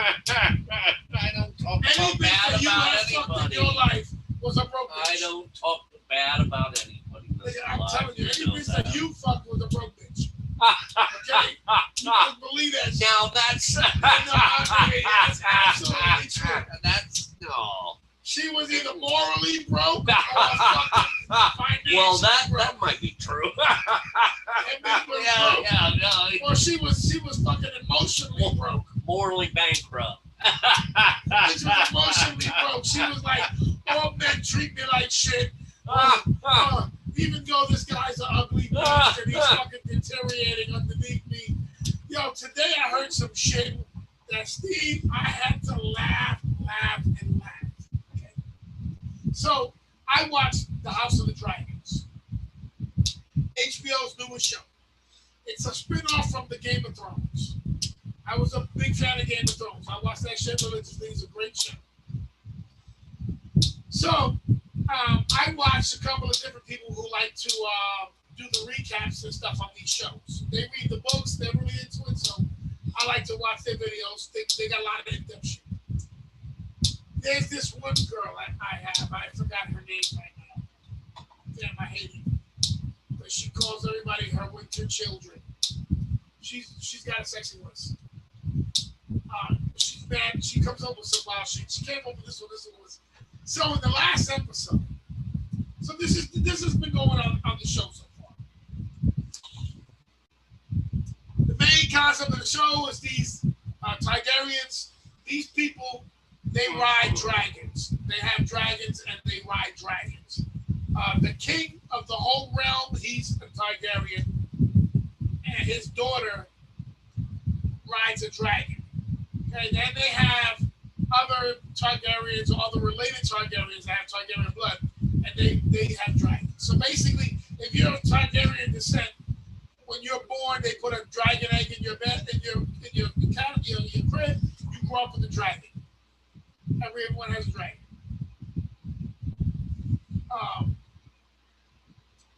don't talk bad about you anybody. In your life was a broke bitch. I don't talk bad about anybody. I'm telling you, any bitch that you fucked was a broke bitch. Okay? You don't believe that shit. Now that's that's absolutely true. That's no. She was either morally broke or financially well, that broke. might be true. Or she was fucking emotionally broke. Morally bankrupt. She was emotionally broke. She was like, all men treat me like shit. Even though this guy's an ugly bitch and he's fucking deteriorating underneath me. Yo, today I heard some shit that Steve, I had to laugh. Okay. So I watched The House of the Dragons, HBO's newest show. It's a spin-off from the Game of Thrones. I was a big fan of Game of Thrones. I watched that shit religiously. It's a great show. So I watched a couple of different people who like to do the recaps and stuff on these shows. They read the books. They're really into it. So I like to watch their videos. They got a lot of in-depth shit. There's this one girl I have. I forgot her name right now. Damn, I hate it. But she calls everybody her winter children. She's got a sexy voice. She's mad. She comes up with some wild shit. She came up with this one. So in the last episode, so this has been going on the show so far. The main concept of the show is these Targaryens. These people, they ride dragons. They have dragons and they ride dragons. The king of the whole realm, he's a Targaryen, and his daughter rides a dragon. Okay, then they have other Targaryens or other related Targaryens that have Targaryen blood, and they have dragons. So basically, if you're of Targaryen descent, when you're born, they put a dragon egg in your bed, in your crib. You grow up with a dragon. Everyone has a dragon.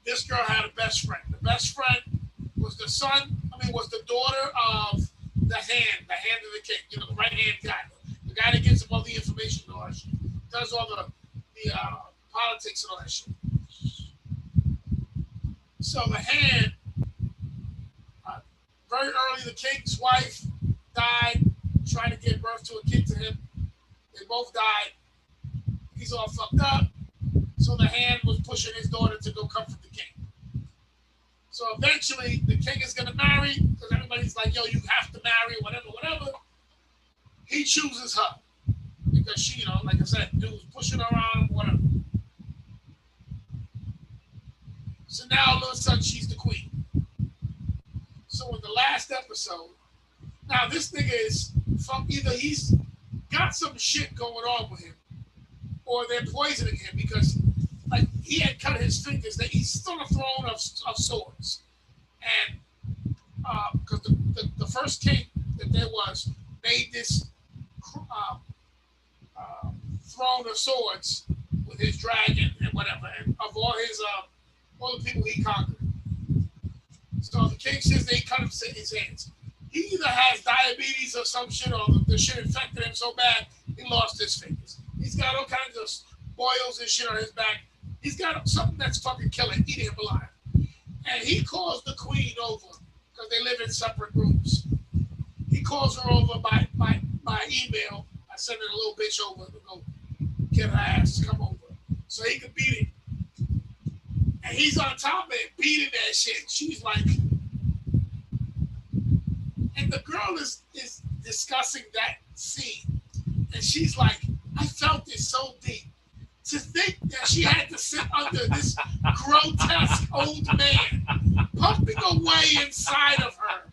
this girl had a best friend. The best friend was the daughter of the hand of the king, you know, the right hand guy, the guy that gives him all the information and all that shit, does all the politics and all that shit. So the hand, very early, the king's wife died, trying to give birth to a kid to him. They both died. He's all fucked up. So the hand was pushing his daughter to go comfort the king. So eventually, the king is going to marry, because everybody's like, yo, you have to marry, whatever. He chooses her. Because she, you know, like I said, dude was pushing her around, whatever. So now, all of a sudden, she's the queen. So in the last episode, now this nigga is, either he's got some shit going on with him, or they're poisoning him because, like, he had cut his fingers. He's still a throne of swords, and because the first king that there was made this throne of swords with his dragon and whatever, and of all the people he conquered. So the king says they cut his hands. He either has diabetes or some shit, or the shit infected him so bad he lost his fingers. He's got all kinds of boils and shit on his back. He's got something that's fucking killing, eating him alive. And he calls the queen over because they live in separate rooms. He calls her over by email. I send her a little bitch over to go get her ass to come over so he could beat it. And he's on top of it, beating that shit. She's like, and the girl is discussing that scene. And she's like, I felt it so deep. To think that she had to sit under this grotesque old man pumping away inside of her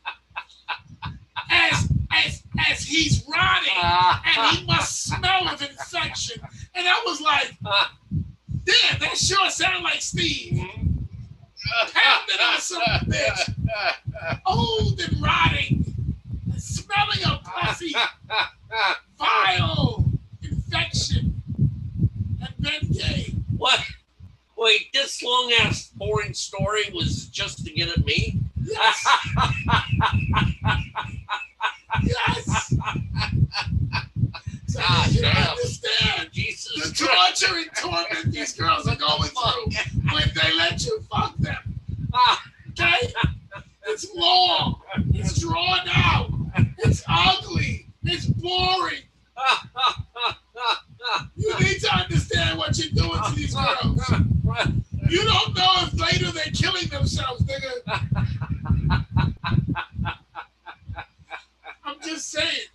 as he's rotting, and he must smell of infection. And I was like, damn, that sure sounded like Steve. Pounding on some bitch, old and rotting, and smelling of pussy, vile infection, and then gay. What? Wait, this long ass boring story was just to get at me? Yes. Yes. So you don't understand Jesus the torture and torment these girls are going through when they let you fuck them. Okay? It's long. It's drawn out. It's ugly. It's boring. You need to understand what you're doing to these girls. You don't know if later they're killing themselves, nigga. I'm just saying.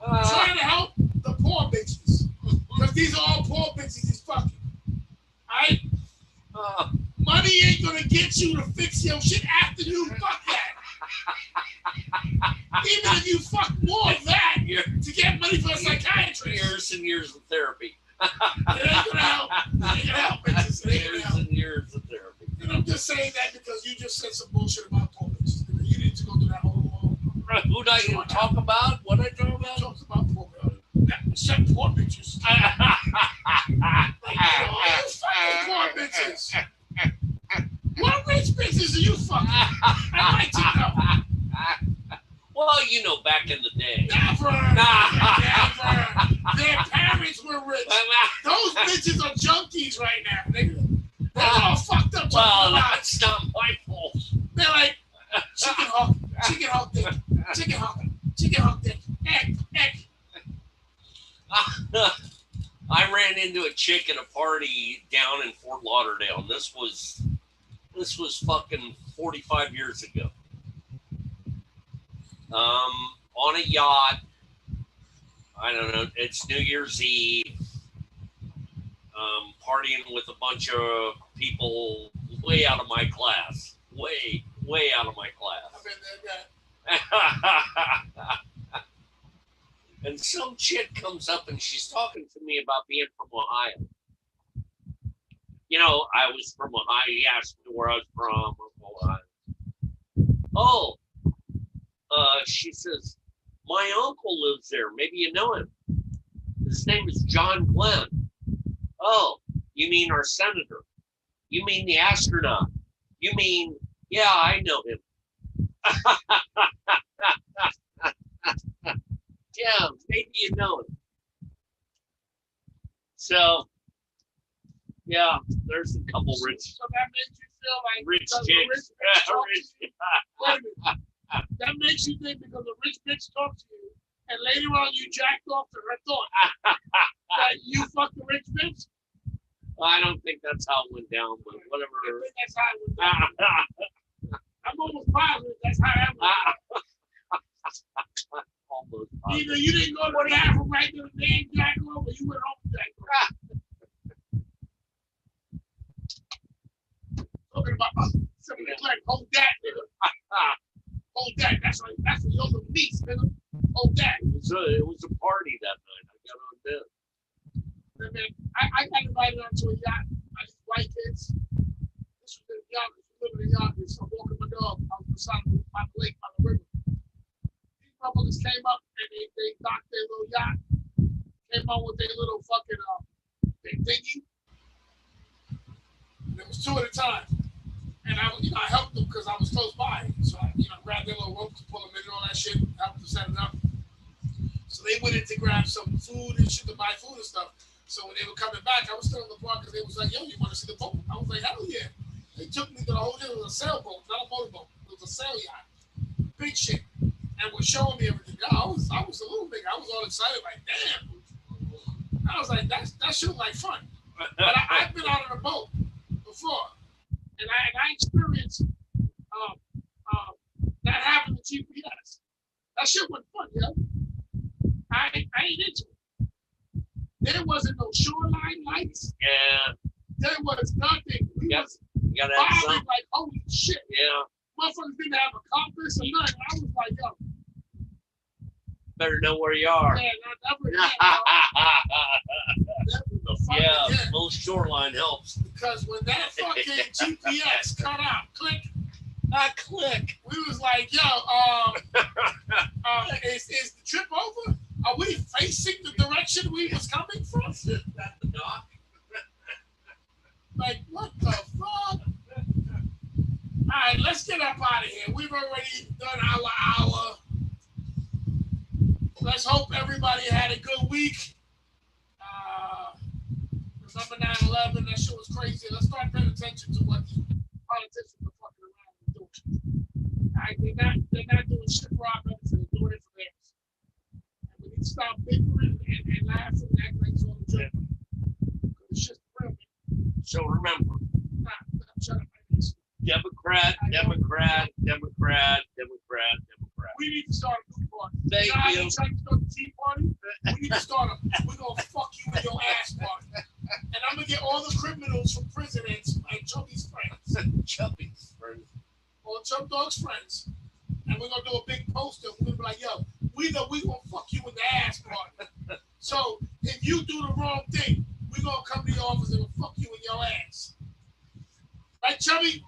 Trying to help the poor bitches. Because these are all poor bitches he's fucking. Alright? Money ain't gonna get you to fix your shit after you fuck that. Even if you fuck more of that to get money for a psychiatrist. Years and years of therapy. It ain't gonna help. It ain't gonna help, bitches. It ain't gonna help. Years and years of therapy. And I'm just saying that because you just said some bullshit about poor bitches. You need to go through that whole who did I talk about? What did I talk about? Talks about poor except poor bitches. Like, you fucking poor bitches. What rich bitches are you fucking? I'd like to know. Well, you know, back in the day. Never. Never. Their parents were rich. Those bitches are junkies right now. They're all fucked up. Well, that's not my fault. They're like, chicken hawk dick, chicken hawk dick, egg. I ran into a chick at a party down in Fort Lauderdale, and this was fucking 45 years ago. On a yacht. I don't know. It's New Year's Eve. Partying with a bunch of people way out of my class. Way out of my class. I've been there, And some chick comes up and she's talking to me about being from Ohio. You know, I was from Ohio. He asked me where I was from. Ohio. Oh, she says, my uncle lives there. Maybe you know him. His name is John Glenn. Oh, You mean our senator? You mean the astronaut? You mean, yeah, I know him. Yeah, maybe you know him. So, yeah, there's a couple rich. So that makes you feel like rich chicks. Wait that makes you think because a rich bitch talks to you, and later on you jacked off to her thought that you fucked the rich bitch. Well, I don't think that's how it went down, but whatever. I think that's how it went down. I'm almost positive that's how that went down. Almost Either you didn't go to the bathroom right to the damn jack off, or you went home to jack off. Talking about something like hold that, nigga. Hold that. That's what you're the beast, nigga. Hold that. It was a party that night. I got on there. And then I got invited onto a yacht by these white kids. This was in the Yonkers. We live in the Yonkers. I'm walking my dog. I was beside the lake by the river. These motherfuckers came up and they docked their little yacht. Came on with their little fucking their dinghy. And it was two at a time. And I helped them because I was close by. So I, grabbed their little ropes to pull them in and all that shit, helped them set it up. So they went in to grab some food and shit, to buy food and stuff. So when they were coming back, I was still in the park because they was like, yo, you want to see the boat? I was like, hell yeah. They took me to the whole thing. It was a sailboat, not a motorboat. It was a sail yacht. Big shit. And was showing me everything. I was a little nigga. I was all excited, like, damn. I was like, that shit was like fun. But I've been out on a boat before. And I experienced not having the GPS. That shit was fun, yo. I ain't into it. There wasn't no shoreline lights. Yeah. There was nothing. We was bobbing like, holy shit. Yeah. Motherfuckers didn't have a compass or nothing. I was like, yo. Better know where you are. Yeah, that was the fucking yeah, little shoreline helps. Because when that fucking GPS cut out, click. We was like, yo, is the trip over? Are we facing the direction we was coming from? At the dock? Like, what the fuck? All right, let's get up out of here. We've already done our hour. Let's hope everybody had a good week. Remember 9/11? That shit was crazy. Let's start paying attention to what the politicians are fucking around and doing. All right, they're not doing shit for our benefit. They're doing it for theirs. And we need to stop bickering and laughing and acting like it's all a joke. Because it's just real. So remember, Shut up. Democrat. We need to start a new party. Thank you. Trying to start the Tea Party. We need to start we're gonna fuck you in your ass party. And I'm gonna get all the criminals from prison and Chubby's friends. Or Chub Dog's friends. And we're gonna do a big poster. We're gonna be like, yo, we gonna fuck you in the ass party. So if you do the wrong thing, we're gonna come to your office and we'll fuck you in your ass. Right, Chubby?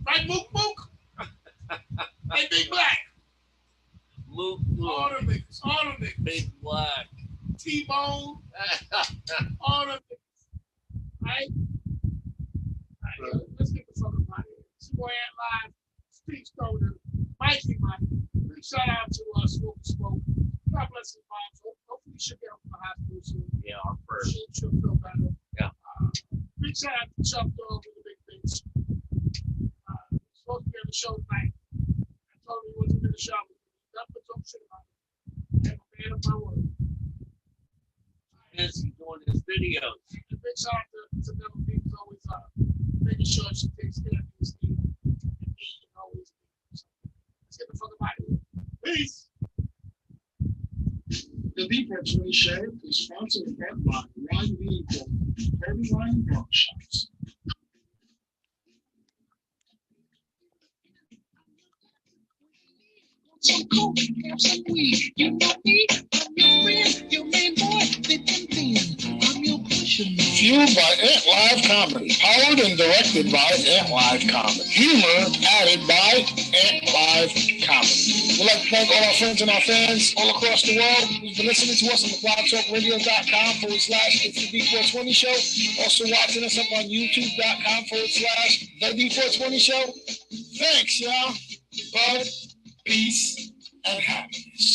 Right, Mook Mook? Hey, Big Black. Mook. All them niggas. Big Black. T-Bone. All them niggas. Right? Let's get the fuck out of here. It's your boy Ant Live. Steve Stoner. Mikey Mike. Big shout out to Smoke. God bless his mom. Hopefully she'll get out from the hospital soon. Yeah, our first. She'll feel better. Yeah. Big shout out to Chuck Dog with the big things. Supposed to be on the show tonight. I told him he wasn't in the show. Nothing but talk shit about it. I'm a man of my word. Busy doing his videos. And big shout out to Neville Beans, always making sure she takes care of these things and eating always. So, let's get the fuck out of here. Peace. The D420 Show is sponsored by Ryan Vehicle, Heavy Line Workshops. Some coke, have some weed. You know me, I'm your friend, your main boy, the I'm your pusher man. Fueled by Ant Live Comedy. Powered and directed by Ant Live Comedy. Humor added by Ant Live Comedy. blogtalkradio.com. We'd like to thank all our friends and our fans all across the world who've been listening to us on the blogtalkradio.com/It's the D420 Show. Also watching us up on YouTube.com/The D420 Show. Thanks, y'all. Love, peace, and happiness.